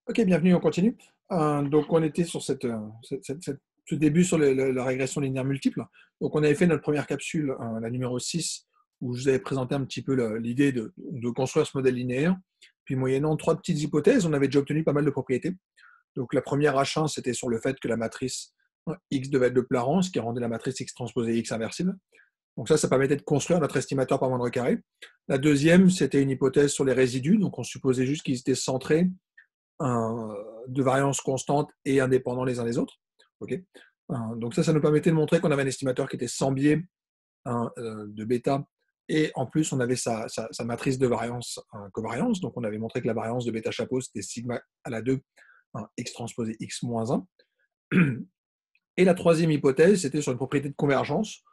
Ok, bienvenue, on continue. Donc, on était sur ce début sur la régression linéaire multiple. Donc, on avait fait notre première capsule, la numéro 6, où je vous avais présenté un petit peu l'idée de construire ce modèle linéaire. Puis, moyennant trois petites hypothèses, on avait déjà obtenu pas mal de propriétés. Donc, la première H1, c'était sur le fait que la matrice X devait être de Plaran, ce qui rendait la matrice X transposée X inversible. Donc, ça permettait de construire notre estimateur par moindre carré. La deuxième, c'était une hypothèse sur les résidus. Donc, on supposait juste qu'ils étaient centrés de variance constante et indépendants les uns des autres. Okay. Donc ça nous permettait de montrer qu'on avait un estimateur qui était sans biais de bêta, et en plus on avait sa matrice de variance covariance. Donc on avait montré que la variance de bêta chapeau c'était sigma à la 2 x transposé x moins 1. Et la troisième hypothèse, c'était sur une propriété de convergence,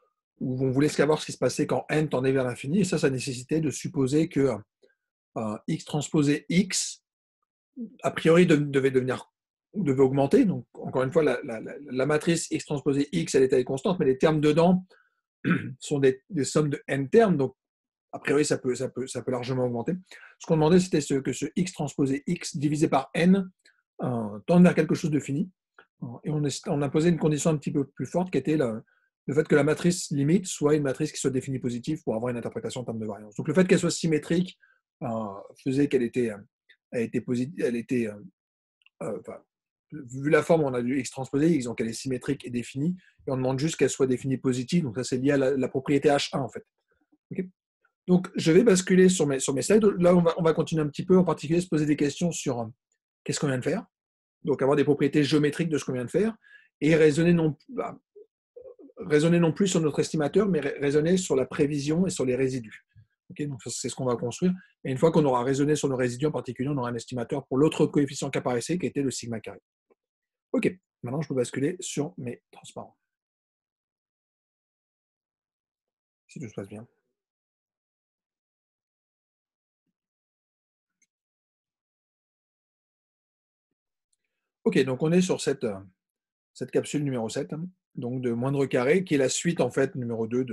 où on voulait savoir ce qui se passait quand n tendait vers l'infini, et ça nécessitait de supposer que x transposé x a priori devait augmenter. Donc, encore une fois, la matrice X transposée X, elle est taille constante, mais les termes dedans sont des sommes de n termes. Donc, a priori, ça peut largement augmenter. Ce qu'on demandait, c'était que ce X transposé X divisé par n tende vers quelque chose de fini. Et on a posé une condition un petit peu plus forte qui était le fait que la matrice limite soit une matrice qui soit définie positive pour avoir une interprétation en termes de variance. Donc, le fait qu'elle soit symétrique faisait qu'elle était enfin, vu la forme, on a du X transposé X, donc elle est symétrique et définie, et on demande juste qu'elle soit définie positive, donc ça c'est lié à la propriété H1 en fait. Okay. Donc je vais basculer sur mes slides. Là on va continuer un petit peu, en particulier se poser des questions sur qu'est-ce qu'on vient de faire, donc avoir des propriétés géométriques de ce qu'on vient de faire, et raisonner non plus sur notre estimateur, mais raisonner sur la prévision et sur les résidus. Okay, donc c'est ce qu'on va construire. Et une fois qu'on aura raisonné sur nos résidus en particulier, on aura un estimateur pour l'autre coefficient qui apparaissait, qui était le sigma carré. Ok, maintenant je peux basculer sur mes transparents. Si tout se passe bien. Ok, donc on est sur cette capsule numéro 7, donc de moindre carré, qui est la suite en fait numéro 2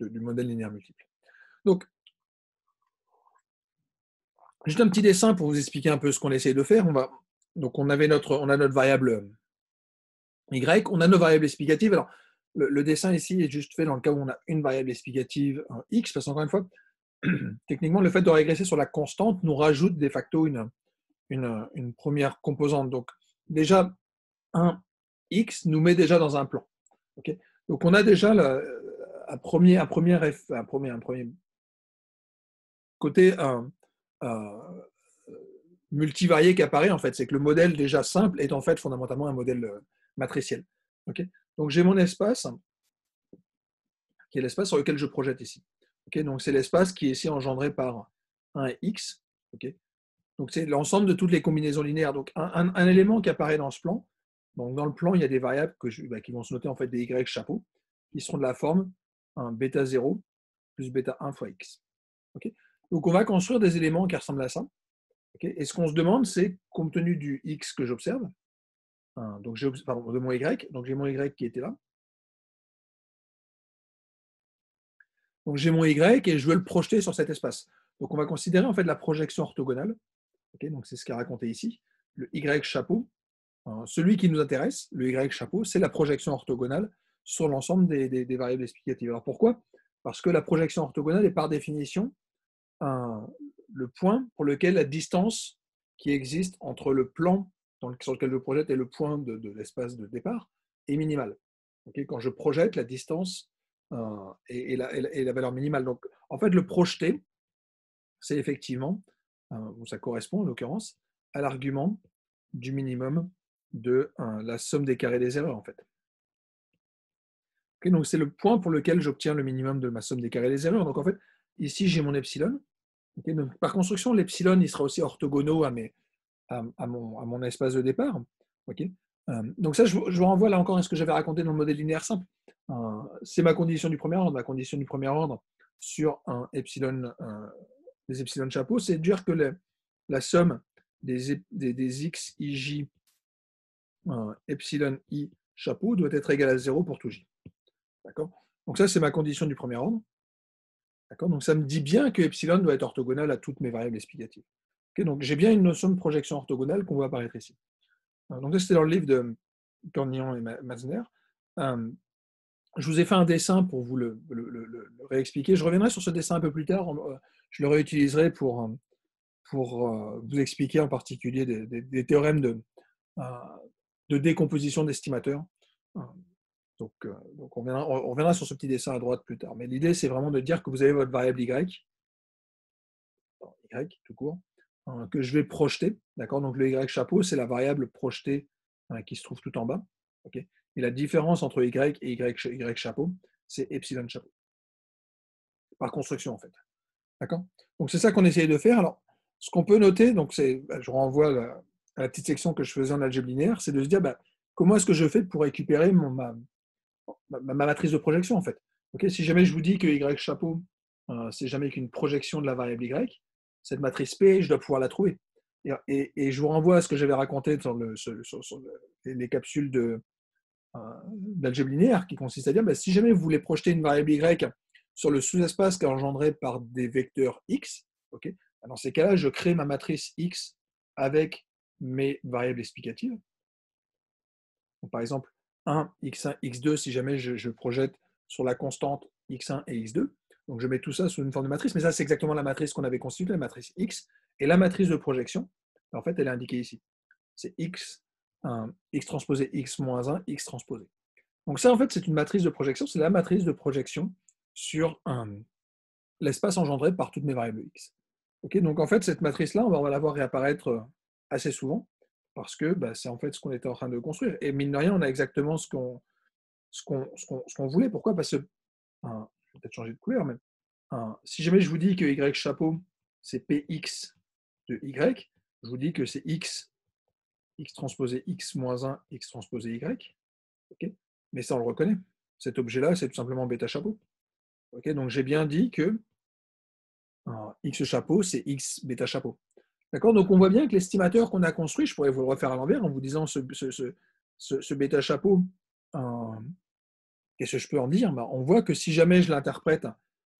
du modèle linéaire multiple. Donc, juste un petit dessin pour vous expliquer un peu ce qu'on essaie de faire. Donc on a notre variable y, on a nos variables explicatives. Alors, le dessin ici est juste fait dans le cas où on a une variable explicative x, parce qu'encore une fois, techniquement, le fait de régresser sur la constante nous rajoute de facto une première composante. Donc, déjà, un x nous met déjà dans un plan. Okay, donc, on a déjà un premier côté multivarié qui apparaît, en fait. C'est que le modèle déjà simple est en fait fondamentalement un modèle matriciel. Okay, donc, j'ai mon espace, qui est l'espace sur lequel je projette ici. Okay, donc, c'est l'espace qui est ici engendré par un x. Okay, donc, c'est l'ensemble de toutes les combinaisons linéaires. Donc, un élément qui apparaît dans ce plan. Donc, dans le plan, il y a des variables qui vont se noter en fait des y chapeaux, qui seront de la forme bêta 0 plus bêta 1 fois x. Okay, donc, on va construire des éléments qui ressemblent à ça. Okay, et ce qu'on se demande, c'est, compte tenu du x que j'observe, donc de mon y, donc j'ai mon y qui était là. Donc, j'ai mon y et je veux le projeter sur cet espace. Donc, on va considérer en fait la projection orthogonale. Okay, donc, c'est ce qui est raconté ici. Le y chapeau, celui qui nous intéresse, le y chapeau, c'est la projection orthogonale sur l'ensemble des variables explicatives. Alors, pourquoi? Parce que la projection orthogonale est par définition le point pour lequel la distance qui existe entre le plan sur lequel je projette et le point de l'espace de départ est minimale. Okay, quand je projette, la distance et la valeur minimale. Donc, en fait, le projeter, c'est effectivement, ça correspond en l'occurrence, à l'argument du minimum de la somme des carrés des erreurs, en fait. Okay, donc, c'est le point pour lequel j'obtiens le minimum de ma somme des carrés des erreurs. Donc, en fait, ici, j'ai mon epsilon. Okay, donc, par construction, l'epsilon, il sera aussi orthogonal à mon espace de départ. Okay, donc ça, je vous renvoie là encore à ce que j'avais raconté dans le modèle linéaire simple. C'est ma condition du premier ordre. Ma condition du premier ordre sur un epsilon, des epsilon chapeaux, c'est de dire que la somme des x, ij, epsilon i chapeau doit être égale à 0 pour tout j. D'accord. Donc ça, c'est ma condition du premier ordre. D'accord. Donc ça me dit bien que epsilon doit être orthogonal à toutes mes variables explicatives. Okay, donc j'ai bien une notion de projection orthogonale qu'on voit apparaître ici. Donc ça, c'était dans le livre de Cornillon et Masner. Je vous ai fait un dessin pour vous le réexpliquer. Je reviendrai sur ce dessin un peu plus tard. Je le réutiliserai pour vous expliquer en particulier des théorèmes de décomposition d'estimateurs. Donc on reviendra sur ce petit dessin à droite plus tard. Mais l'idée, c'est vraiment de dire que vous avez votre variable y, tout court, que je vais projeter. D'accord. Donc le y chapeau, c'est la variable projetée qui se trouve tout en bas. Okay. Et la différence entre y et y chapeau, c'est epsilon chapeau. Par construction, en fait. D'accord. Donc c'est ça qu'on essaye de faire. Alors, ce qu'on peut noter, donc je renvoie à la petite section que je faisais en algèbre linéaire, c'est de se dire comment est-ce que je fais pour récupérer ma matrice de projection, en fait. Okay, si jamais je vous dis que y chapeau, c'est jamais qu'une projection de la variable y, cette matrice P, je dois pouvoir la trouver. Et je vous renvoie à ce que j'avais raconté sur les capsules d'algèbre linéaire, qui consiste à dire, si jamais vous voulez projeter une variable y sur le sous-espace qui est engendré par des vecteurs x, okay, dans ces cas-là, je crée ma matrice x avec mes variables explicatives. Donc, par exemple, 1, x1, x2, si jamais je projette sur la constante x1 et x2. Donc, je mets tout ça sous une forme de matrice, mais ça, c'est exactement la matrice qu'on avait constituée, la matrice x. Et la matrice de projection, en fait, elle est indiquée ici. C'est x, x transposé x moins 1, x transposé. Donc ça, en fait, c'est une matrice de projection, c'est la matrice de projection sur l'espace engendré par toutes mes variables x. Okay, donc en fait, cette matrice-là, on va la voir réapparaître assez souvent, parce que c'est en fait ce qu'on était en train de construire. Et mine de rien, on a exactement ce qu'on voulait. Pourquoi? Parce que, je vais peut-être changer de couleur, mais si jamais je vous dis que y chapeau, c'est px de y, je vous dis que c'est x transposé x moins 1, x transposé y. Okay, mais ça, on le reconnaît. Cet objet-là, c'est tout simplement bêta chapeau. Okay, donc j'ai bien dit que x chapeau, c'est x bêta chapeau. D'accord. Donc on voit bien que l'estimateur qu'on a construit, je pourrais vous le refaire à l'envers en vous disant ce bêta chapeau, qu'est-ce que je peux en dire? On voit que si jamais je l'interprète,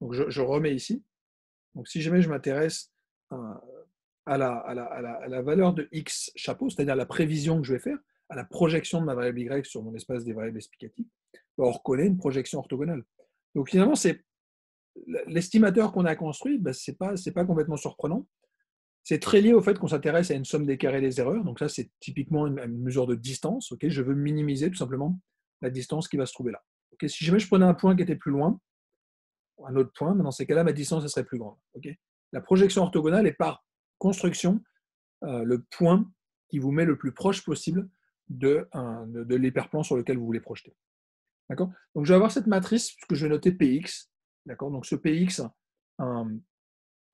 donc je remets ici, donc si jamais je m'intéresse à la valeur de x chapeau, c'est-à-dire la prévision que je vais faire, à la projection de ma variable y sur mon espace des variables explicatives, on reconnaît une projection orthogonale. Donc finalement, c'est l'estimateur qu'on a construit, c'est pas complètement surprenant. C'est très lié au fait qu'on s'intéresse à une somme des carrés des erreurs. Donc ça, c'est typiquement une mesure de distance. Okay, je veux minimiser tout simplement la distance qui va se trouver là. Okay, si jamais je prenais un point qui était plus loin, un autre point, mais dans ces cas-là, ma distance elle serait plus grande. Okay, la projection orthogonale est par construction le point qui vous met le plus proche possible de l'hyperplan sur lequel vous voulez projeter. D'accord. Donc je vais avoir cette matrice que je vais noter Px. D'accord. Donc ce Px,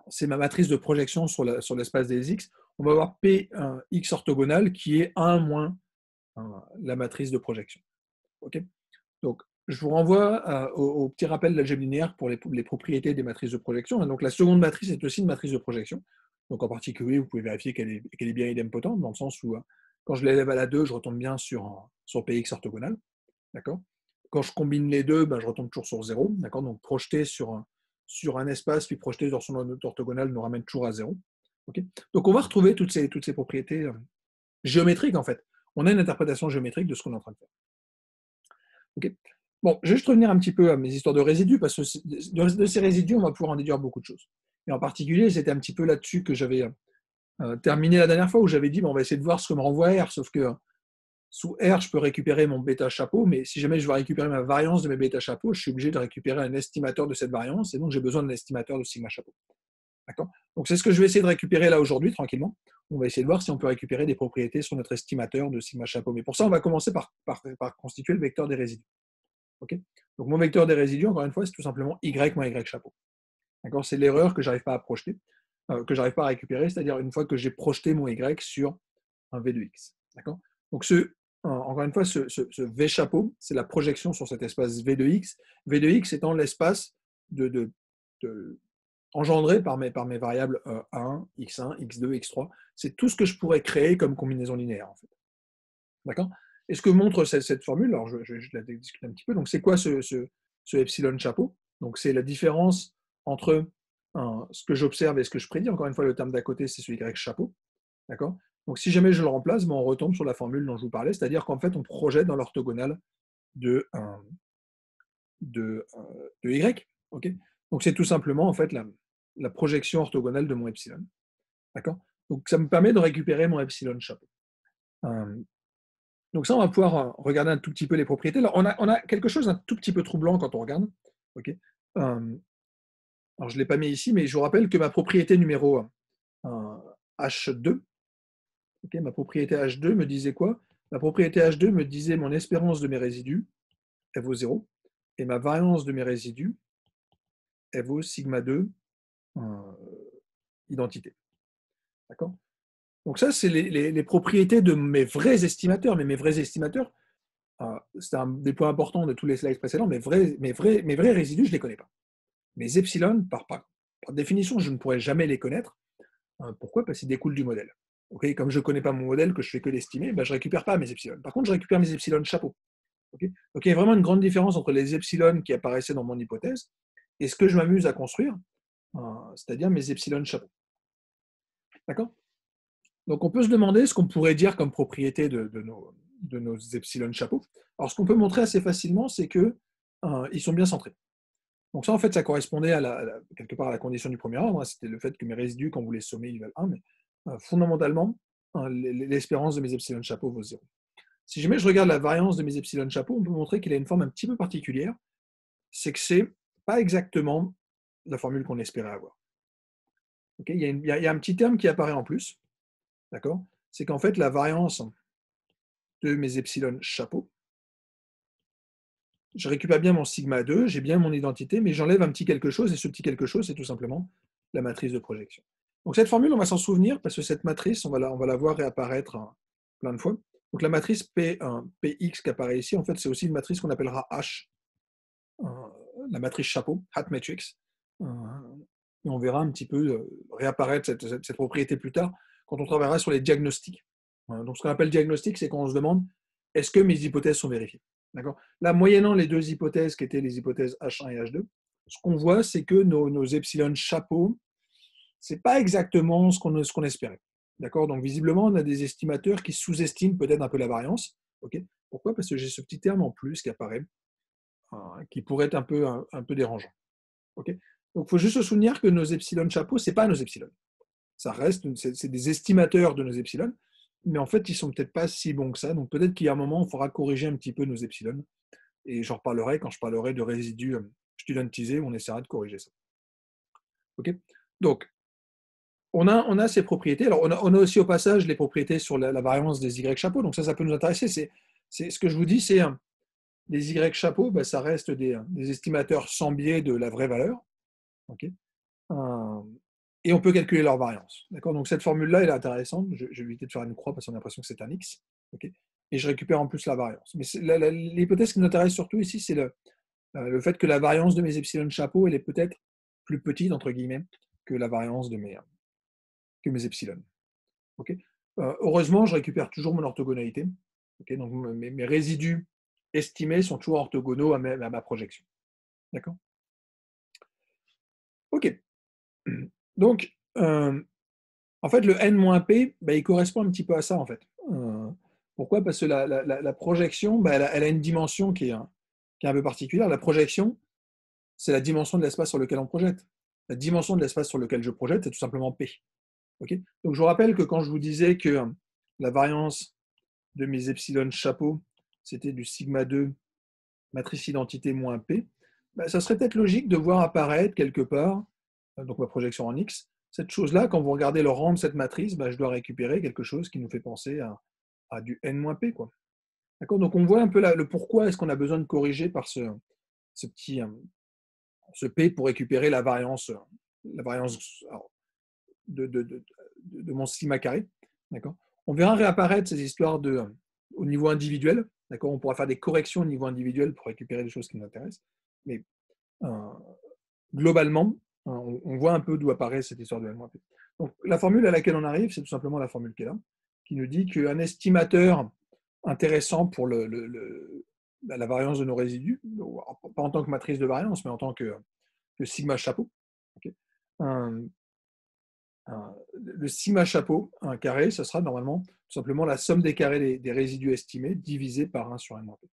c'est ma matrice de projection sur l'espace des x. On va avoir Px orthogonal qui est 1 moins la matrice de projection. Okay, donc je vous renvoie au petit rappel d'algèbre linéaire pour les propriétés des matrices de projection. Donc la seconde matrice est aussi une matrice de projection. Donc en particulier, vous pouvez vérifier qu'elle est bien idempotente, dans le sens où quand je l'élève à la 2, je retombe bien sur Px orthogonal. D'accord. Quand je combine les deux, je retombe toujours sur 0. D'accord. Donc projeter sur un espace, puis projeter sur son note orthogonale nous ramène toujours à 0. Okay, donc on va retrouver toutes ces propriétés géométriques, en fait. On a une interprétation géométrique de ce qu'on est en train de faire. Okay. Bon, je vais juste revenir un petit peu à mes histoires de résidus, parce que de ces résidus, on va pouvoir en déduire beaucoup de choses. Et en particulier, c'était un petit peu là-dessus que j'avais terminé la dernière fois, où j'avais dit, on va essayer de voir ce que me renvoie R, sauf que sous R, je peux récupérer mon bêta chapeau, mais si jamais je veux récupérer ma variance de mes bêta chapeaux, je suis obligé de récupérer un estimateur de cette variance, et donc j'ai besoin d'un estimateur de sigma chapeau. D'accord. Donc c'est ce que je vais essayer de récupérer là aujourd'hui, tranquillement. On va essayer de voir si on peut récupérer des propriétés sur notre estimateur de sigma chapeau. Mais pour ça, on va commencer par constituer le vecteur des résidus. Okay, donc mon vecteur des résidus, encore une fois, c'est tout simplement y moins y chapeau. D'accord. C'est l'erreur que je n'arrive pas à projeter, que j'arrive pas à récupérer, c'est-à-dire une fois que j'ai projeté mon y sur un v de x. D'accord. Donc encore une fois, ce v chapeau, c'est la projection sur cet espace v de x. V de x étant l'espace engendré par mes variables 1, x1, x2, x3. C'est tout ce que je pourrais créer comme combinaison linéaire, en fait. D'accord. Et ce que montre cette formule, alors je la discute un petit peu. Donc c'est quoi ce epsilon chapeau? Donc c'est la différence entre ce que j'observe et ce que je prédis. Encore une fois, le terme d'à côté, c'est ce Y chapeau. D'accord? Donc, si jamais je le remplace, ben, on retombe sur la formule dont je vous parlais, c'est-à-dire qu'en fait, on projette dans l'orthogonale de, de Y. Okay, donc, c'est tout simplement en fait la projection orthogonale de mon epsilon. D'accord? Donc, ça me permet de récupérer mon epsilon chapeau. Donc ça, on va pouvoir regarder un tout petit peu les propriétés. Alors, on a quelque chose d'un tout petit peu troublant quand on regarde. Okay, alors, je ne l'ai pas mis ici, mais je vous rappelle que ma propriété numéro H2, okay, ma propriété H2 me disait quoi? Ma propriété H2 me disait mon espérance de mes résidus, elle vaut 0, et ma variance de mes résidus, elle vaut sigma 2 identité. D'accord? Donc ça, c'est les propriétés de mes vrais estimateurs, mais mes vrais estimateurs, c'est un des points importants de tous les slides précédents, mes vrais résidus, je ne les connais pas. Mes epsilon, par définition, je ne pourrais jamais les connaître. Pourquoi? Parce qu'ils découlent du modèle. Okay, comme je ne connais pas mon modèle, que je fais que l'estimer, ben, je ne récupère pas mes epsilon. Par contre, je récupère mes epsilon chapeau. Okay, donc il y a vraiment une grande différence entre les epsilon qui apparaissaient dans mon hypothèse et ce que je m'amuse à construire, c'est-à-dire mes epsilon chapeau. D'accord? Donc on peut se demander ce qu'on pourrait dire comme propriété de nos epsilon chapeau. Alors ce qu'on peut montrer assez facilement, c'est qu'ils sont bien centrés. Donc ça, en fait, ça correspondait quelque part à la condition du premier ordre. C'était le fait que mes résidus, quand vous les sommez, ils valent 1. Mais fondamentalement, l'espérance de mes epsilon chapeau vaut 0. Si jamais je regarde la variance de mes epsilon chapeau, on peut montrer qu'il a une forme un petit peu particulière. C'est que c'est pas exactement la formule qu'on espérait avoir. Okay, il y a un petit terme qui apparaît en plus. D'accord? C'est qu'en fait, la variance de mes epsilon chapeau, je récupère bien mon sigma 2, j'ai bien mon identité, mais j'enlève un petit quelque chose, et ce petit quelque chose, c'est tout simplement la matrice de projection. Donc cette formule, on va s'en souvenir, parce que cette matrice, on va la voir réapparaître plein de fois. Donc la matrice Px qui apparaît ici, en fait, c'est aussi une matrice qu'on appellera H, la matrice chapeau, hat matrix. Et on verra un petit peu réapparaître cette propriété plus tard, quand on travaillera sur les diagnostics. Donc ce qu'on appelle diagnostic, c'est quand on se demande, est-ce que mes hypothèses sont vérifiées? D'accord. Là, moyennant les deux hypothèses qui étaient les hypothèses H1 et H2, ce qu'on voit, c'est que nos epsilon chapeau, ce n'est pas exactement ce qu'on espérait. D'accord. Donc, visiblement, on a des estimateurs qui sous-estiment peut-être un peu la variance. Okay. Pourquoi? Parce que j'ai ce petit terme en plus qui apparaît, qui pourrait être un peu dérangeant. Okay. Donc, il faut juste se souvenir que nos epsilon chapeau, ce n'est pas nos epsilon. Ça reste, c'est des estimateurs de nos epsilon, mais en fait, ils ne sont peut-être pas si bons que ça. Donc, peut-être qu'il y a un moment, il faudra corriger un petit peu nos epsilon. Et j'en reparlerai quand je parlerai de résidus studentisés, où on essaiera de corriger ça. Okay, donc, on a ces propriétés. Alors, on a aussi au passage les propriétés sur la variance des Y chapeaux. Donc, ça peut nous intéresser. C'est ce que je vous dis, c'est les Y chapeaux, ben, ça reste des estimateurs sans biais de la vraie valeur. Okay, et on peut calculer leur variance. D'accord. Donc, cette formule-là, elle est intéressante. Je vais éviter de faire une croix parce qu'on a l'impression que c'est un X. Okay, et je récupère en plus la variance. Mais l'hypothèse qui nous intéresse surtout ici, c'est le fait que la variance de mes epsilon chapeau, elle est peut-être plus petite, entre guillemets, que la variance de mes epsilon. Okay, heureusement, je récupère toujours mon orthogonalité. Okay, donc mes résidus estimés sont toujours orthogonaux à ma projection. D'accord. OK. Donc, en fait, le n-p, ben, il correspond un petit peu à ça, en fait. Pourquoi? Parce que la projection, ben, elle a une dimension qui est un peu particulière. La projection, c'est la dimension de l'espace sur lequel on projette. La dimension de l'espace sur lequel je projette, c'est tout simplement P. Okay, donc, je vous rappelle que quand je vous disais que la variance de mes epsilon chapeau, c'était du sigma 2 matrice identité moins P, ben, ça serait peut-être logique de voir apparaître quelque part, donc ma projection en X, cette chose-là, quand vous regardez le rang de cette matrice, ben, je dois récupérer quelque chose qui nous fait penser à du n-p. D'accord, donc on voit un peu le pourquoi est-ce qu'on a besoin de corriger par ce P pour récupérer la variance de mon sigma carré. D'accord, on verra réapparaître ces histoires au niveau individuel. D'accord, on pourra faire des corrections au niveau individuel pour récupérer des choses qui nous intéressent. Mais globalement, on voit un peu d'où apparaît cette histoire de n-p. Donc la formule à laquelle on arrive, c'est tout simplement la formule qui est là, qui nous dit qu'un estimateur intéressant pour la variance de nos résidus, pas en tant que matrice de variance, mais en tant que sigma chapeau, okay, un- le sigma chapeau, un carré, ce sera normalement tout simplement la somme des carrés des résidus estimés divisé par 1 sur n-p.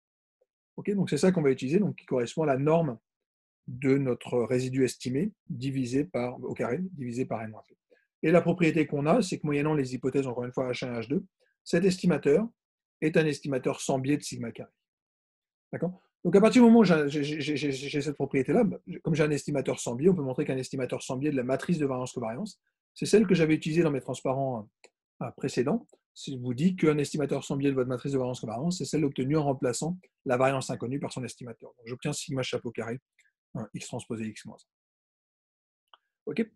Ok, donc c'est ça qu'on va utiliser, donc qui correspond à la norme de notre résidu estimé divisé par, au carré divisé par n-p. Et la propriété qu'on a, c'est que moyennant les hypothèses, encore une fois, H1 et H2, cet estimateur est un estimateur sans biais de sigma carré. D'accord? Donc à partir du moment où j'ai cette propriété-là, comme j'ai un estimateur sans biais, on peut montrer qu'un estimateur sans biais de la matrice de variance-covariance, c'est celle que j'avais utilisée dans mes transparents précédents. Si je vous dis qu'un estimateur sans biais de votre matrice de variance-covariance, c'est celle obtenue en remplaçant la variance inconnue par son estimateur. Donc j'obtiens sigma chapeau carré, x transposé x moins 1. OK?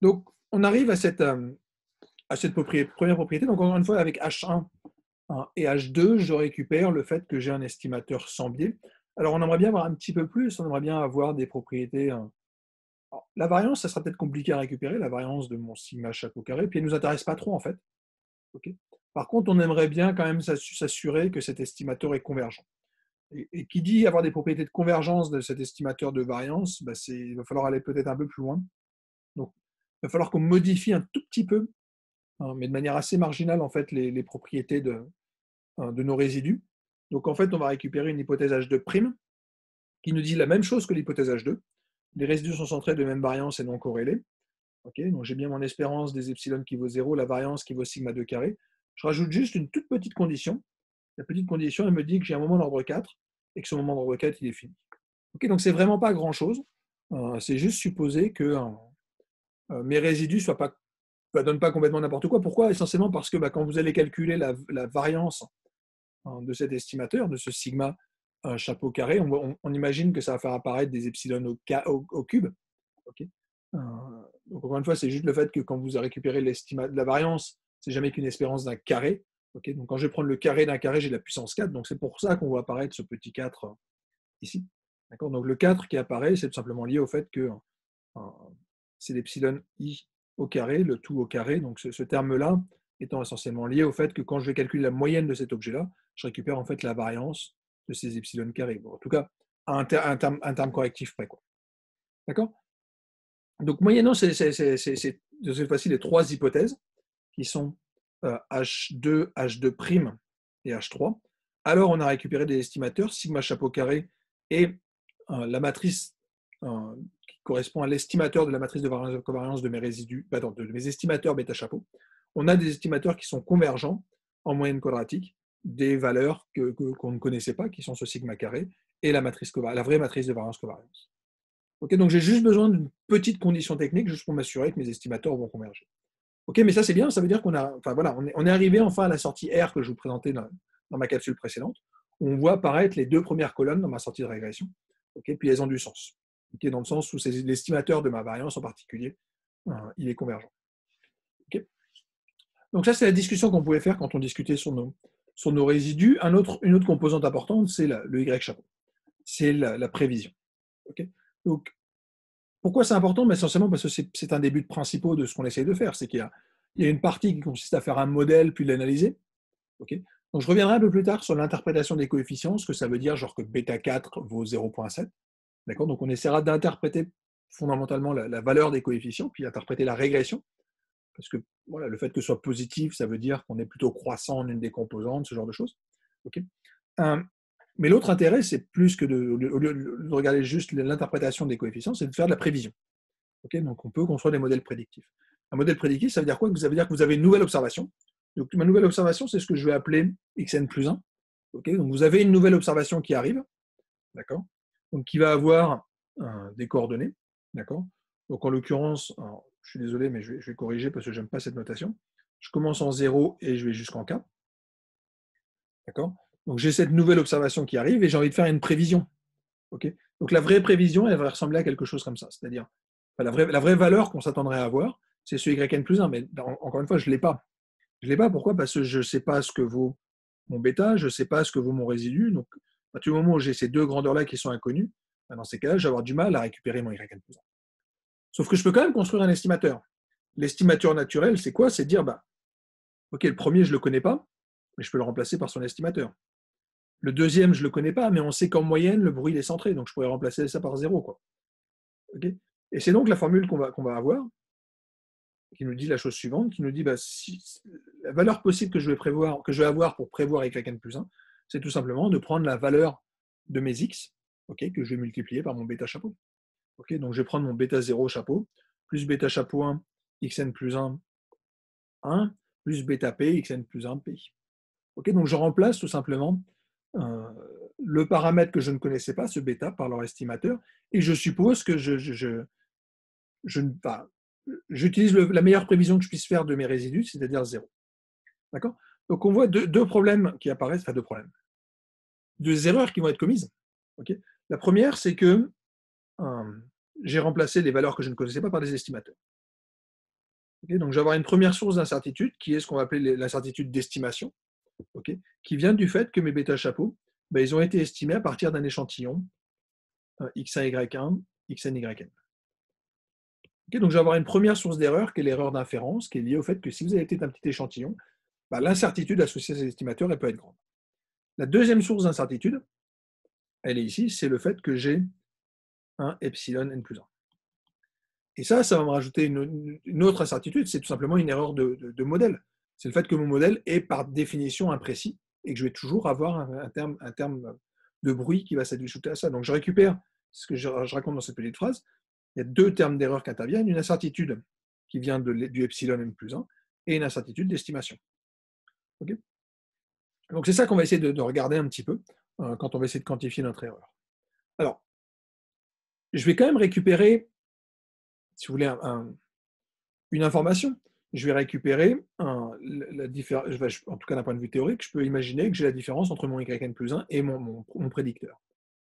Donc on arrive à cette première propriété. Donc encore une fois, avec H1 et H2, je récupère le fait que j'ai un estimateur sans biais. Alors, on aimerait bien avoir un petit peu plus, on aimerait bien avoir des propriétés. Alors, la variance, ça sera peut-être compliqué à récupérer, la variance de mon sigma chapeau carré, puis elle ne nous intéresse pas trop en fait. Okay. Par contre, on aimerait bien quand même s'assurer que cet estimateur est convergent. Et qui dit avoir des propriétés de convergence de cet estimateur de variance, il va falloir aller peut-être un peu plus loin. Donc, il va falloir qu'on modifie un tout petit peu, mais de manière assez marginale, en fait, les propriétés de nos résidus. Donc en fait, on va récupérer une hypothèse H2' qui nous dit la même chose que l'hypothèse H2. Les résidus sont centrés de même variance et non corrélés. Okay, donc j'ai bien mon espérance des epsilon qui vaut 0, la variance qui vaut sigma 2 carré. Je rajoute juste une toute petite condition. La petite condition, elle me dit que j'ai un moment d'ordre 4 et que ce moment d'ordre 4, il est fini. Okay, donc c'est vraiment pas grand-chose. C'est juste supposer que mes résidus ne donnent pas complètement n'importe quoi. Pourquoi? Essentiellement parce que quand vous allez calculer la variance de cet estimateur, de ce sigma chapeau carré, on imagine que ça va faire apparaître des epsilon au cube. Okay. Donc encore une fois, c'est juste le fait que quand vous récupérez la variance, c'est jamais qu'une espérance d'un carré. Okay. Donc quand je vais prendre le carré d'un carré, j'ai la puissance 4. Donc c'est pour ça qu'on voit apparaître ce petit 4 ici. Donc le 4 qui apparaît, c'est tout simplement lié au fait que c'est l'epsilon i au carré, le tout au carré. Donc ce terme-là étant essentiellement lié au fait que quand je vais calculer la moyenne de cet objet-là, je récupère en fait la variance de ces epsilon carrés. Bon, en tout cas, un terme correctif près. D'accord? Donc, moyennant de cette fois-ci les trois hypothèses, qui sont H2, H2' et H3, alors on a récupéré des estimateurs, sigma chapeau carré et la matrice qui correspond à l'estimateur de la matrice de covariance de mes résidus, de mes estimateurs bêta chapeau. On a des estimateurs qui sont convergents en moyenne quadratique des valeurs qu'on ne connaissait pas, qui sont ce sigma carré, et la vraie matrice de variance-covariance. Okay, donc j'ai juste besoin d'une petite condition technique, juste pour m'assurer que mes estimateurs vont converger. Ok, mais ça c'est bien, ça veut dire on est arrivé enfin à la sortie R que je vous présentais dans ma capsule précédente. On voit apparaître les deux premières colonnes dans ma sortie de régression, okay, puis elles ont du sens. Okay, dans le sens où c'est l'estimateur de ma variance en particulier, il est convergent. Okay. Donc ça, c'est la discussion qu'on pouvait faire quand on discutait sur nos résidus. Une autre composante importante, c'est le Y chapeau. C'est la prévision. Okay. Donc, pourquoi c'est important? Mais essentiellement parce que c'est un des buts principaux de ce qu'on essaye de faire. C'est qu'il y a une partie qui consiste à faire un modèle puis l'analyser. Okay. Donc je reviendrai un peu plus tard sur l'interprétation des coefficients, ce que ça veut dire, genre que bêta 4 vaut 0,7. D'accord. Donc on essaiera d'interpréter fondamentalement la valeur des coefficients, puis interpréter la régression. Parce que voilà, le fait que ce soit positif, ça veut dire qu'on est plutôt croissant en une des composantes, ce genre de choses. Okay. Mais l'autre intérêt, c'est plus que au lieu de regarder juste l'interprétation des coefficients, c'est de faire de la prévision. Okay, donc on peut construire des modèles prédictifs. Un modèle prédictif, ça veut dire quoi? Ça veut dire que vous avez une nouvelle observation. Donc ma nouvelle observation, c'est ce que je vais appeler xn plus 1. Okay, donc vous avez une nouvelle observation qui arrive, d'accord? Donc qui va avoir des coordonnées, d'accord? Donc en l'occurrence, je suis désolé, mais je vais corriger parce que je n'aime pas cette notation. Je commence en 0 et je vais jusqu'en k. D'accord? Donc j'ai cette nouvelle observation qui arrive et j'ai envie de faire une prévision. Okay, donc la vraie prévision, elle va ressembler à quelque chose comme ça. C'est-à-dire, la vraie valeur qu'on s'attendrait à avoir, c'est ce yn plus 1. Mais encore une fois, je ne l'ai pas. Je ne l'ai pas. Pourquoi? Parce que je ne sais pas ce que vaut mon bêta, je ne sais pas ce que vaut mon résidu. Donc, à partir du moment où j'ai ces deux grandeurs-là qui sont inconnues, dans ces cas-là, je vais avoir du mal à récupérer mon yn plus 1. Sauf que je peux quand même construire un estimateur. L'estimateur naturel, c'est quoi? C'est dire, OK, le premier, je ne le connais pas, mais je peux le remplacer par son estimateur. Le deuxième, je ne le connais pas, mais on sait qu'en moyenne, le bruit est centré, donc je pourrais remplacer ça par 0. Okay, Et c'est donc la formule qu'on va avoir, qui nous dit la chose suivante, qui nous dit si, la valeur possible que je vais avoir pour prévoir yn+1, c'est tout simplement de prendre la valeur de mes x, okay, que je vais multiplier par mon bêta chapeau. Okay, donc je vais prendre mon bêta 0 chapeau, plus bêta chapeau 1, xn+1, 1, plus bêta p, xn+1, p. Okay, donc je remplace tout simplement le paramètre que je ne connaissais pas, ce bêta, par leur estimateur, et je suppose que j'utilise la meilleure prévision que je puisse faire de mes résidus, c'est-à-dire 0. D'accord? Donc on voit deux problèmes qui apparaissent, enfin deux problèmes, deux erreurs qui vont être commises. Okay, la première, c'est que j'ai remplacé les valeurs que je ne connaissais pas par des estimateurs. Okay, donc je vais avoir une première source d'incertitude qui est ce qu'on va appeler l'incertitude d'estimation, okay, qui vient du fait que mes bêta chapeaux, ils ont été estimés à partir d'un échantillon x1, y1, xn, yn. Okay, donc je vais avoir une première source d'erreur qui est l'erreur d'inférence, qui est liée au fait que si vous avez peut-être un petit échantillon, l'incertitude associée à ces estimateurs, elle peut être grande. La deuxième source d'incertitude, elle est ici, c'est le fait que j'ai un epsilon n+1. Et ça va me rajouter une autre incertitude, c'est tout simplement une erreur de modèle. C'est le fait que mon modèle est par définition imprécis et que je vais toujours avoir un terme de bruit qui va s'ajouter à ça. Donc je récupère ce que je raconte dans cette petite phrase. Il y a deux termes d'erreur qui interviennent, une incertitude qui vient du epsilon n+1 et une incertitude d'estimation. Okay, donc c'est ça qu'on va essayer de regarder un petit peu quand on va essayer de quantifier notre erreur. Alors, je vais quand même récupérer, si vous voulez, une information. Je vais récupérer la différence, en tout cas d'un point de vue théorique, je peux imaginer que j'ai la différence entre mon yn+1 et mon prédicteur.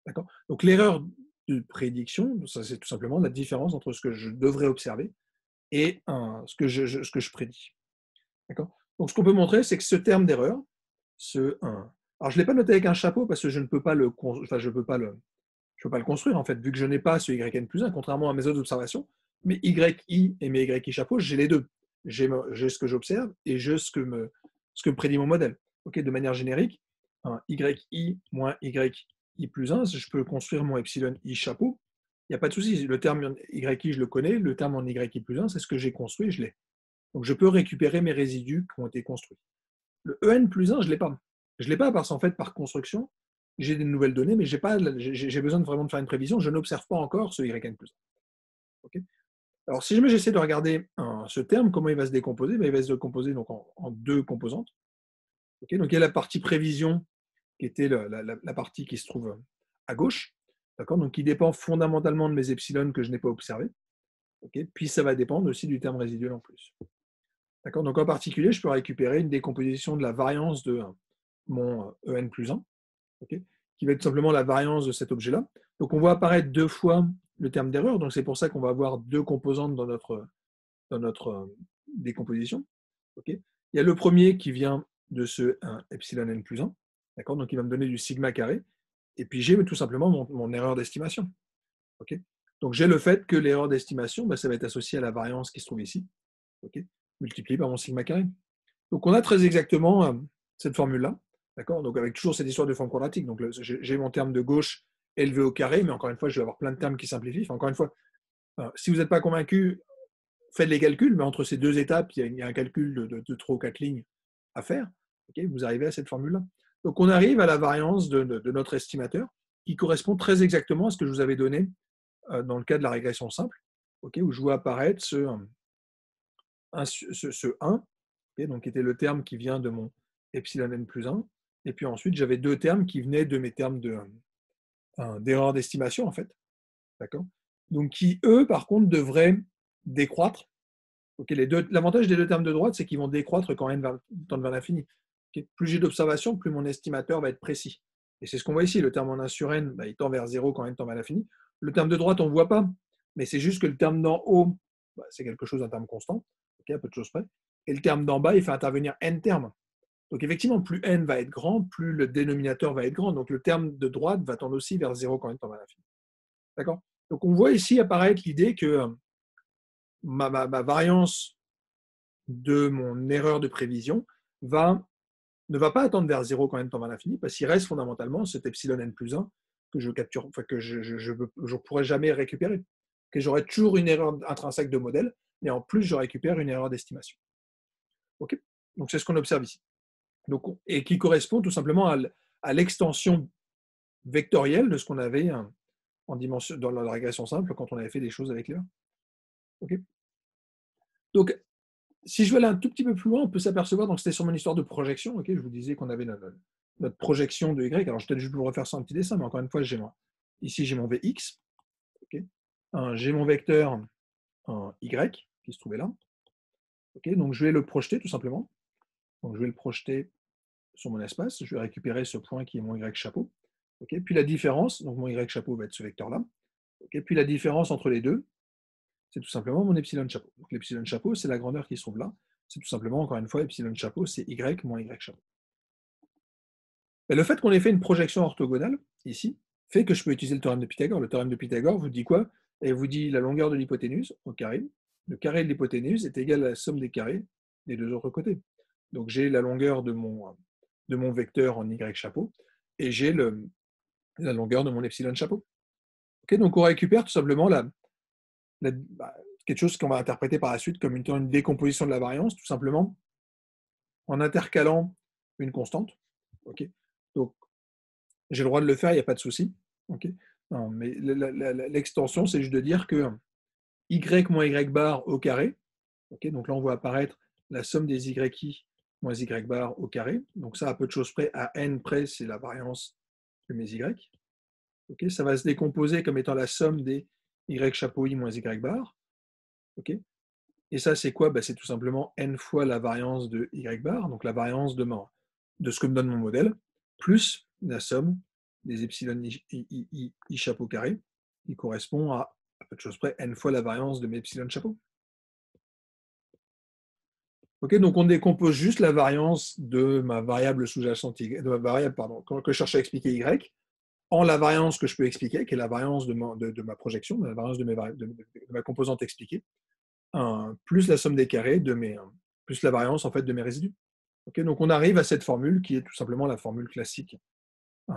D'accord ? Donc l'erreur de prédiction, ça c'est tout simplement la différence entre ce que je devrais observer et ce que je prédis. D'accord ? Donc ce qu'on peut montrer, c'est que ce terme d'erreur, alors je ne l'ai pas noté avec un chapeau parce que je ne peux pas le construire en fait, vu que je n'ai pas ce yn+1, contrairement à mes autres observations. Mes yi et mes yi chapeaux, j'ai les deux. J'ai ce que j'observe et j'ai ce que me prédit mon modèle. Okay, de manière générique, yi moins yi+1, je peux construire mon epsilon i chapeau. Il n'y a pas de souci. Le terme yi, je le connais. Le terme en yi+1, c'est ce que j'ai construit, je l'ai. Donc je peux récupérer mes résidus qui ont été construits. Le en+1, je ne l'ai pas. Je ne l'ai pas parce qu'en fait, par construction, j'ai des nouvelles données, mais j'ai besoin vraiment de faire une prévision. Je n'observe pas encore ce yn+1. Okay, alors, si jamais j'essaie de regarder ce terme, comment il va se décomposer, il va se décomposer donc, en deux composantes. Okay, donc, il y a la partie prévision, qui était la partie qui se trouve à gauche, donc qui dépend fondamentalement de mes epsilon que je n'ai pas observés. Okay, puis, ça va dépendre aussi du terme résiduel en plus. Donc, en particulier, je peux récupérer une décomposition de la variance de mon en+1, okay, qui va être tout simplement la variance de cet objet-là. Donc, on voit apparaître deux fois le terme d'erreur, donc c'est pour ça qu'on va avoir deux composantes dans notre décomposition. Okay, il y a le premier qui vient de ce epsilon n+1, d'accord, donc il va me donner du sigma carré, et puis j'ai tout simplement mon erreur d'estimation. Okay, donc j'ai le fait que l'erreur d'estimation, ça va être associé à la variance qui se trouve ici, okay, multipliée par mon sigma carré. Donc on a très exactement cette formule-là, d'accord, donc avec toujours cette histoire de forme quadratique. Donc j'ai mon terme de gauche élevé au carré, mais encore une fois, je vais avoir plein de termes qui simplifient. Enfin, encore une fois, si vous n'êtes pas convaincu, faites les calculs, mais entre ces deux étapes, il y a un calcul de 3 ou 4 lignes à faire. Okay, vous arrivez à cette formule-là. Donc on arrive à la variance de notre estimateur, qui correspond très exactement à ce que je vous avais donné dans le cas de la régression simple, okay, où je vois apparaître ce 1, okay, donc qui était le terme qui vient de mon epsilon n+1, et puis ensuite j'avais deux termes qui venaient de mes termes d'erreur d'estimation en fait, d'accord, donc qui eux par contre devraient décroître. Okay, l'avantage des deux termes de droite, c'est qu'ils vont décroître quand n tend vers l'infini. Okay, plus j'ai d'observations, plus mon estimateur va être précis. Et c'est ce qu'on voit ici, le terme en 1 sur n, il tend vers 0 quand n tend vers l'infini. Le terme de droite, on ne voit pas, mais c'est juste que le terme d'en haut, c'est quelque chose d'un terme constant, okay, à peu de choses près, et le terme d'en bas, il fait intervenir n termes. Donc effectivement, plus n va être grand, plus le dénominateur va être grand. Donc le terme de droite va tendre aussi vers 0 quand n tend vers l'infini. D'accord ? Donc on voit ici apparaître l'idée que ma variance de mon erreur de prévision ne va pas attendre vers 0 quand n tend vers l'infini, parce qu'il reste fondamentalement cet epsilon n+1 que je capture, que je ne pourrai jamais récupérer. Okay, j'aurai toujours une erreur intrinsèque de modèle, mais en plus, je récupère une erreur d'estimation. Okay, donc, c'est ce qu'on observe ici. Donc, et qui correspond tout simplement à l'extension vectorielle de ce qu'on avait en dimension, dans la régression simple quand on avait fait des choses avec les 1. Okay, donc, si je veux aller un tout petit peu plus loin, on peut s'apercevoir, donc c'était sur mon histoire de projection, okay, je vous disais qu'on avait notre projection de Y. Alors, je vais peut-être juste vous refaire ça en petit dessin, mais encore une fois, ici j'ai mon Vx, okay, j'ai mon vecteur Y qui se trouvait là. Okay, donc, je vais le projeter tout simplement. Donc, je vais le projeter sur mon espace, je vais récupérer ce point qui est mon Y chapeau. Okay, puis la différence, donc mon Y chapeau va être ce vecteur-là. Okay, puis la différence entre les deux, c'est tout simplement mon epsilon chapeau. Donc l'epsilon chapeau, c'est la grandeur qui se trouve là. C'est tout simplement, encore une fois, epsilon chapeau, c'est Y moins Y chapeau. Mais le fait qu'on ait fait une projection orthogonale, ici, fait que je peux utiliser le théorème de Pythagore. Le théorème de Pythagore vous dit quoi? Il vous dit la longueur de l'hypoténuse au carré. Le carré de l'hypoténuse est égal à la somme des carrés des deux autres côtés. Donc j'ai la longueur de mon vecteur en Y chapeau et j'ai la longueur de mon epsilon chapeau. Okay, donc on récupère tout simplement quelque chose qu'on va interpréter par la suite comme une décomposition de la variance, tout simplement en intercalant une constante. Okay, donc j'ai le droit de le faire, il n'y a pas de souci. Okay, non, mais l'extension, c'est juste de dire que y moins y bar au carré. Okay, donc là, on voit apparaître la somme des yi moins y bar au carré. Donc ça, à peu de choses près, à n près, c'est la variance de mes y. Okay, ça va se décomposer comme étant la somme des y chapeau i moins y bar. Okay, et ça, c'est quoi? C'est tout simplement n fois la variance de y bar, donc la variance de ce que me donne mon modèle, plus la somme des epsilon i chapeau carré, qui correspond à peu de choses près, n fois la variance de mes epsilon chapeau. Okay, donc on décompose juste la variance de ma variable sous-jacente, de ma variable, pardon, que je cherche à expliquer y, en la variance que je peux expliquer, qui est la variance de ma projection, la variance de ma composante expliquée, plus la somme des carrés plus la variance en fait de mes résidus. Okay, donc on arrive à cette formule qui est tout simplement la formule classique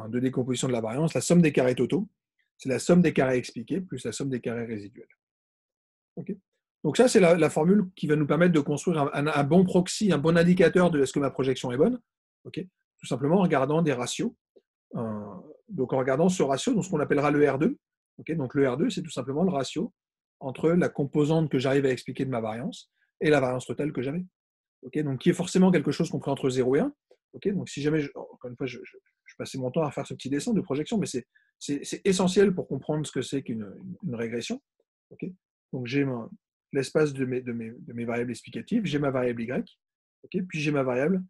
de décomposition de la variance. La somme des carrés totaux, c'est la somme des carrés expliqués plus la somme des carrés résiduels. Okay, donc ça, c'est la formule qui va nous permettre de construire un bon proxy, un bon indicateur de est-ce que ma projection est bonne. Okay, tout simplement en regardant des ratios. Donc en regardant ce ratio, donc ce qu'on appellera le R2. Okay, donc le R2, c'est tout simplement le ratio entre la composante que j'arrive à expliquer de ma variance et la variance totale que j'avais. Okay, donc qui est forcément quelque chose compris entre 0 et 1. Okay, donc si jamais, encore une fois, je passais mon temps à faire ce petit dessin de projection, mais c'est essentiel pour comprendre ce que c'est qu'une régression. Okay, donc j'ai l'espace de mes variables explicatives, j'ai ma variable y, okay, puis j'ai ma variable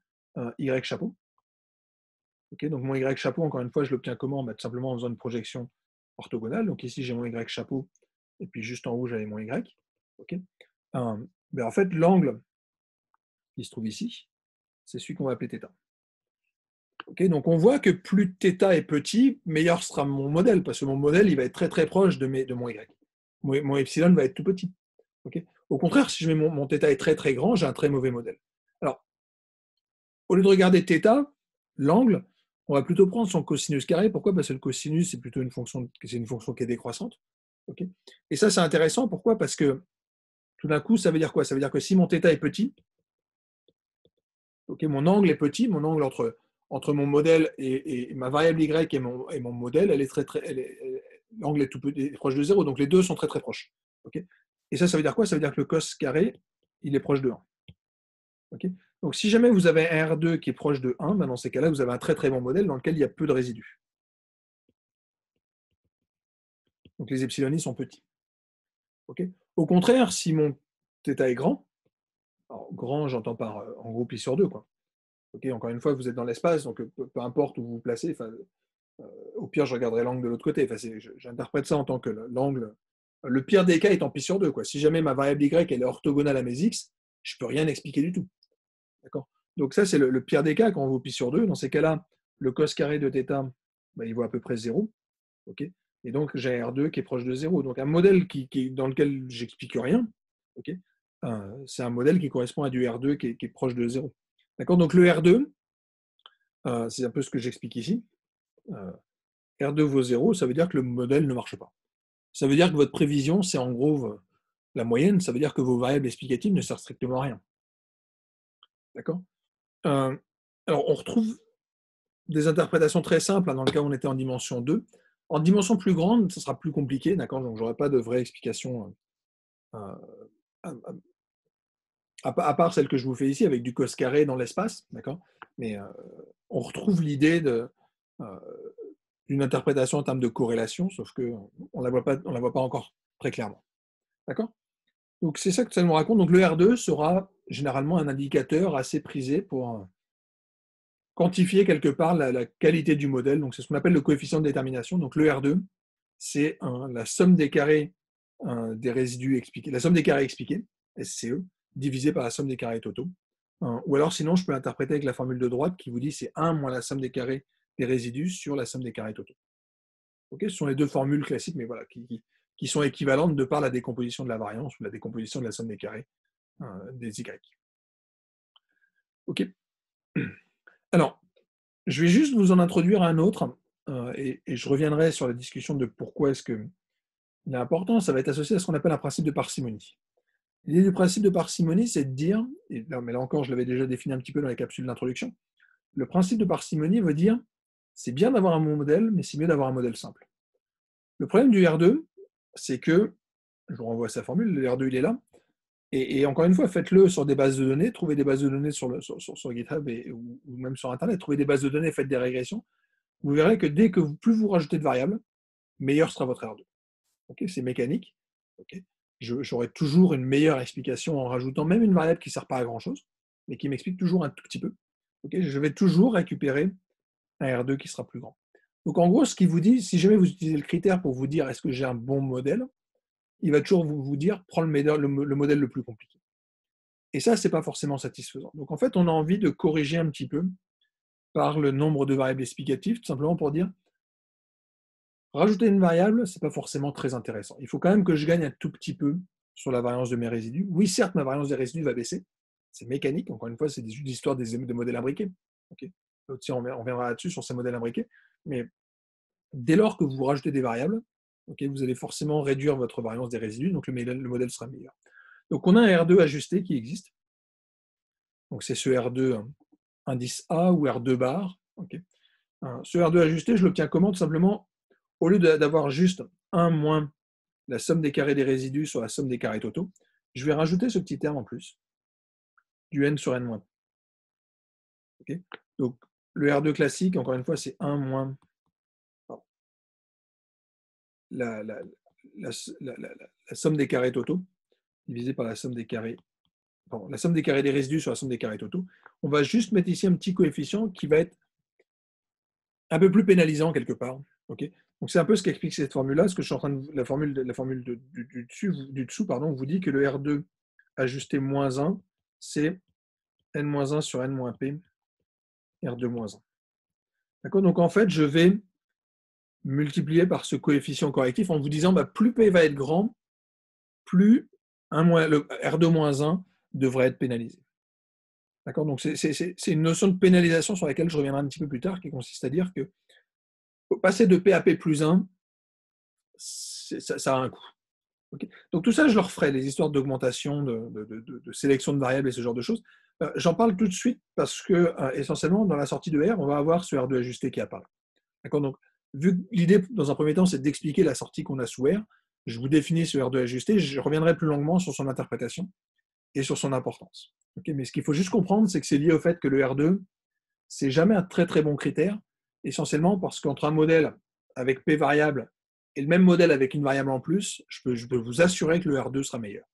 y chapeau. Okay, donc mon y chapeau, encore une fois, je l'obtiens comment? Tout simplement en faisant une projection orthogonale. Donc ici, j'ai mon y chapeau, et puis juste en haut, j'avais mon y. Okay, en fait, l'angle qui se trouve ici, c'est celui qu'on va appeler θ. Okay, donc on voit que plus θ est petit, meilleur sera mon modèle, parce que mon modèle, il va être très très proche de mon y. Mon epsilon va être tout petit. Okay, au contraire, si je mets mon θ est très très grand, j'ai un très mauvais modèle. Alors, au lieu de regarder θ, l'angle, on va plutôt prendre son cosinus carré. Pourquoi? Parce que le cosinus, c'est plutôt une fonction qui est décroissante. Okay, et ça, c'est intéressant. Pourquoi? Parce que tout d'un coup, ça veut dire quoi? Ça veut dire que si mon θ est petit, okay, mon angle est petit, mon angle entre mon modèle et ma variable y et mon modèle, elle est l'angle est tout petit, est proche de 0, donc les deux sont très très proches. Okay, et ça veut dire quoi? Ça veut dire que le cos carré, il est proche de 1. Okay, donc si jamais vous avez un R2 qui est proche de 1, dans ces cas-là, vous avez un très très bon modèle dans lequel il y a peu de résidus. Donc les epsilon sont petits. Okay, au contraire, si mon θ est grand, alors grand, j'entends par en gros pi sur 2, quoi. Okay, encore une fois, vous êtes dans l'espace, donc peu importe où vous vous placez, au pire, je regarderai l'angle de l'autre côté. J'interprète ça en tant que l'angle, le pire des cas étant pi sur 2. Quoi. Si jamais ma variable y elle est orthogonale à mes x, je ne peux rien expliquer du tout. D'accord, donc ça, c'est le pire des cas quand on vaut pi sur 2. Dans ces cas-là, le cos carré de θ, il vaut à peu près 0. Okay, et donc, j'ai un R2 qui est proche de 0. Donc, un modèle dans lequel j'explique rien, okay, c'est un modèle qui correspond à du R2 qui est proche de 0. D'accord, donc le R2, c'est un peu ce que j'explique ici. R2 vaut 0, ça veut dire que le modèle ne marche pas. Ça veut dire que votre prévision, c'est en gros la moyenne, ça veut dire que vos variables explicatives ne servent strictement à rien. D'accord? Euh, alors, on retrouve des interprétations très simples, hein, dans le cas où on était en dimension 2. En dimension plus grande, ce sera plus compliqué, d'accord? Donc, je n'aurai pas de vraie explication à, à- à part celle que je vous fais ici, avec du cos carré dans l'espace, d'accord? Mais on retrouve l'idée euh, d'une interprétation en termes de corrélation, sauf qu'on ne la voit pas encore très clairement. D'accord? Donc, c'est ça que ça nous raconte. Donc, le R2 sera généralement un indicateur assez prisé pour quantifier quelque part la qualité du modèle. Donc, c'est ce qu'on appelle le coefficient de détermination. Donc, le R2, c'est la somme des carrés des résidus expliqués, la somme des carrés expliqués, SCE, divisé par la somme des carrés totaux. Ou alors, sinon, je peux l'interpréter avec la formule de droite qui vous dit c'est 1 moins la somme des carrés des résidus sur la somme des carrés totaux. Okay, ce sont les deux formules classiques, mais voilà, qui sont équivalentes de par la décomposition de la variance ou la décomposition de la somme des carrés des Y. OK. Alors, je vais juste vous en introduire un autre, et je reviendrai sur la discussion de pourquoi est-ce qu'il est important. Ça va être associé à ce qu'on appelle un principe de parcimonie. L'idée du principe de parcimonie, c'est de dire, mais là encore, je l'avais déjà défini un petit peu dans la capsule d'introduction, le principe de parcimonie veut dire, c'est bien d'avoir un bon modèle, mais c'est mieux d'avoir un modèle simple. Le problème du R2, c'est que, je vous renvoie à sa formule, le R2 il est là, et encore une fois, faites-le sur des bases de données, trouvez des bases de données sur GitHub ou même sur Internet, trouvez des bases de données, faites des régressions, vous verrez que dès que plus vous rajoutez de variables, meilleur sera votre R2. Okay, c'est mécanique. Okay. J'aurai toujours une meilleure explication en rajoutant même une variable qui ne sert pas à grand-chose, mais qui m'explique toujours un tout petit peu. Okay, je vais toujours récupérer un R2 qui sera plus grand. Donc en gros, ce qu'il vous dit, si jamais vous utilisez le critère pour vous dire est-ce que j'ai un bon modèle, il va toujours vous dire prends le modèle le plus compliqué. Et ça, ce n'est pas forcément satisfaisant. Donc en fait, on a envie de corriger un petit peu par le nombre de variables explicatives, tout simplement pour dire rajouter une variable, ce n'est pas forcément très intéressant. Il faut quand même que je gagne un tout petit peu sur la variance de mes résidus. Oui, certes, ma variance des résidus va baisser. C'est mécanique, encore une fois, c'est l'histoire des modèles imbriqués. Okay. On reviendra là-dessus sur ces modèles imbriqués. Mais dès lors que vous rajoutez des variables, okay, vous allez forcément réduire votre variance des résidus, donc le modèle sera meilleur. Donc on a un R2 ajusté qui existe. Donc c'est ce R2 indice A ou R2 bar. Okay. Ce R2 ajusté, je l'obtiens comment? Tout simplement, au lieu d'avoir juste 1 moins la somme des carrés des résidus sur la somme des carrés totaux, je vais rajouter ce petit terme en plus, du n sur n-. Okay, donc le R2 classique, encore une fois, c'est 1 moins la, la, la, la, somme des carrés totaux, divisé par la somme des carrés, la somme des carrés des résidus sur la somme des carrés totaux. On va juste mettre ici un petit coefficient qui va être un peu plus pénalisant quelque part. Okay, donc c'est un peu ce qu'explique cette formule-là. Ce que je suis en train de, la formule du dessous pardon, vous dit que le R2 ajusté moins 1, c'est n-1 sur n-p, R2-1. D'accord? Donc en fait, je vais multiplier par ce coefficient correctif en vous disant plus P va être grand, plus le R2-1 devrait être pénalisé. D'accord? Donc c'est une notion de pénalisation sur laquelle je reviendrai un petit peu plus tard, qui consiste à dire que passer de P à P plus 1, ça a un coût. Okay, donc tout ça, je le referai, les histoires d'augmentation, de sélection de variables et ce genre de choses. J'en parle tout de suite parce que, essentiellement, dans la sortie de R, on va avoir ce R2 ajusté qui apparaît. D'accord, donc, vu que l'idée, dans un premier temps, c'est d'expliquer la sortie qu'on a sous R, je vous définis ce R2 ajusté, je reviendrai plus longuement sur son interprétation et sur son importance. Okay, mais ce qu'il faut juste comprendre, c'est que c'est lié au fait que le R2, c'est jamais un très très bon critère, essentiellement parce qu'entre un modèle avec P variable et le même modèle avec une variable en plus, je peux vous assurer que le R2 sera meilleur,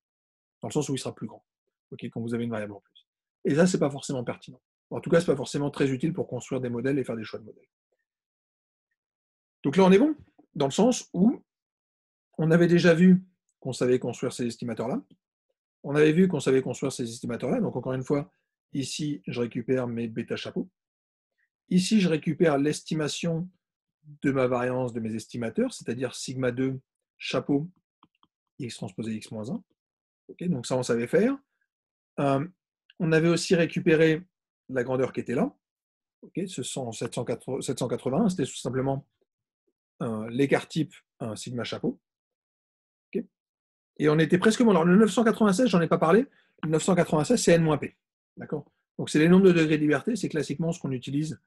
dans le sens où il sera plus grand, okay, quand vous avez une variable en plus. Et ça, ce n'est pas forcément pertinent. En tout cas, ce n'est pas forcément très utile pour construire des modèles et faire des choix de modèles. Donc là, on est bon, dans le sens où on avait déjà vu qu'on savait construire ces estimateurs-là. On avait vu qu'on savait construire ces estimateurs-là. Donc encore une fois, ici, je récupère mes bêta chapeaux. Ici, je récupère l'estimation de ma variance de mes estimateurs, c'est-à-dire sigma 2 chapeau x transposé x-1. Okay, donc ça, on savait faire. On avait aussi récupéré la grandeur qui était là. Okay, ce sont 780, c'était tout simplement l'écart type sigma chapeau. Et on était presque bon. Alors, le 996, j'en ai pas parlé. Le 996, c'est n-p. D'accord? Donc, c'est les nombres de degrés de liberté. C'est classiquement ce qu'on utilise.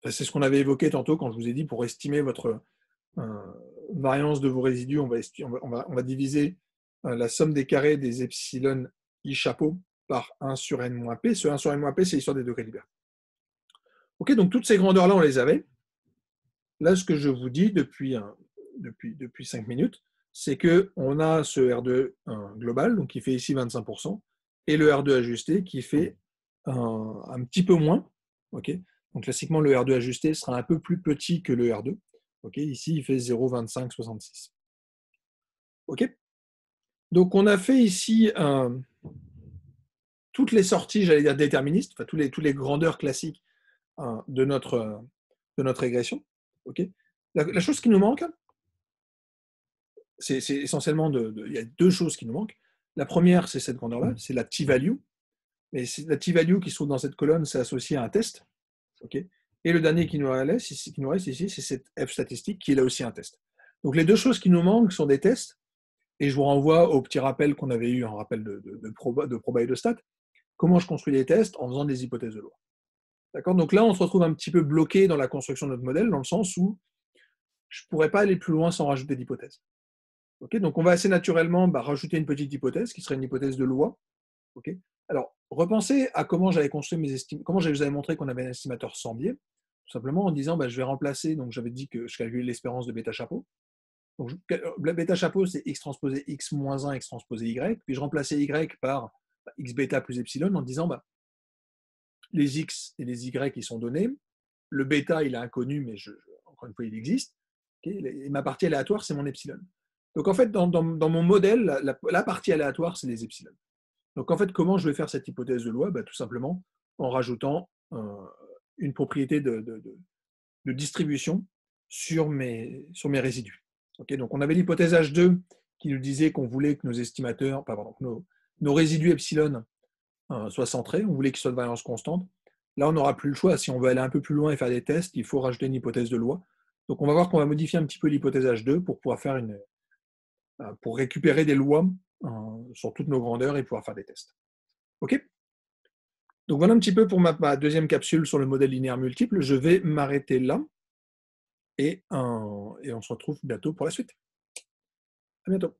C'est ce qu'on avait évoqué tantôt quand je vous ai dit pour estimer votre variance de vos résidus, on va diviser la somme des carrés des epsilon i chapeau par 1 sur n-p. Ce 1 sur n-p, c'est l'histoire des degrés de liberté. Ok, donc toutes ces grandeurs-là, on les avait. Là, ce que je vous dis depuis 5 minutes, c'est qu'on a ce R2 global, donc qui fait ici 25%, et le R2 ajusté qui fait un petit peu moins. Okay, donc classiquement, le R2 ajusté sera un peu plus petit que le R2. Okay, ici, il fait 0,2566. Ok, donc on a fait ici toutes les sorties, j'allais dire déterministes, enfin toutes les grandeurs classiques de notre régression. Okay, la chose qui nous manque, c'est essentiellement il y a deux choses qui nous manquent. La première, c'est cette grandeur-là, c'est la t-value. Mais la t-value qui se trouve dans cette colonne, c'est associé à un test. Okay, et le dernier qui nous reste ici, c'est cette f statistique qui est là aussi un test. Donc les deux choses qui nous manquent sont des tests. Et je vous renvoie au petit rappel qu'on avait eu, un rappel de proba et de stat. Comment je construis des tests en faisant des hypothèses de loi. D'accord? Donc là, on se retrouve un petit peu bloqué dans la construction de notre modèle, dans le sens où je ne pourrais pas aller plus loin sans rajouter d'hypothèses. Okay, donc on va assez naturellement rajouter une petite hypothèse qui serait une hypothèse de loi. Okay, alors, repensez à comment j'avais construit mes estimations, comment je vous avais montré qu'on avait un estimateur sans biais, tout simplement en disant je vais remplacer, donc j'avais dit que je calculais l'espérance de bêta chapeau. Donc, bêta chapeau, c'est x transposé x moins 1, x transposé y, puis je remplaçais y par x bêta plus epsilon en disant les x et les y qui sont donnés, le bêta il est inconnu, mais encore une fois il existe, okay, et ma partie aléatoire c'est mon epsilon. Donc en fait, dans mon modèle, la partie aléatoire c'est les epsilon. Donc en fait, comment je vais faire cette hypothèse de loi? Tout simplement en rajoutant une propriété de distribution sur mes résidus. Okay, donc on avait l'hypothèse H2 qui nous disait qu'on voulait que nos estimateurs, pardon, nos résidus epsilon soient centrés, on voulait qu'ils soient de variance constante. Là, on n'aura plus le choix. Si on veut aller un peu plus loin et faire des tests, il faut rajouter une hypothèse de loi. Donc on va voir qu'on va modifier un petit peu l'hypothèse H2 pour pouvoir faire pour récupérer des lois sur toutes nos grandeurs et pouvoir faire des tests. OK? Donc voilà un petit peu pour ma deuxième capsule sur le modèle linéaire multiple. Je vais m'arrêter là et on se retrouve bientôt pour la suite. À bientôt.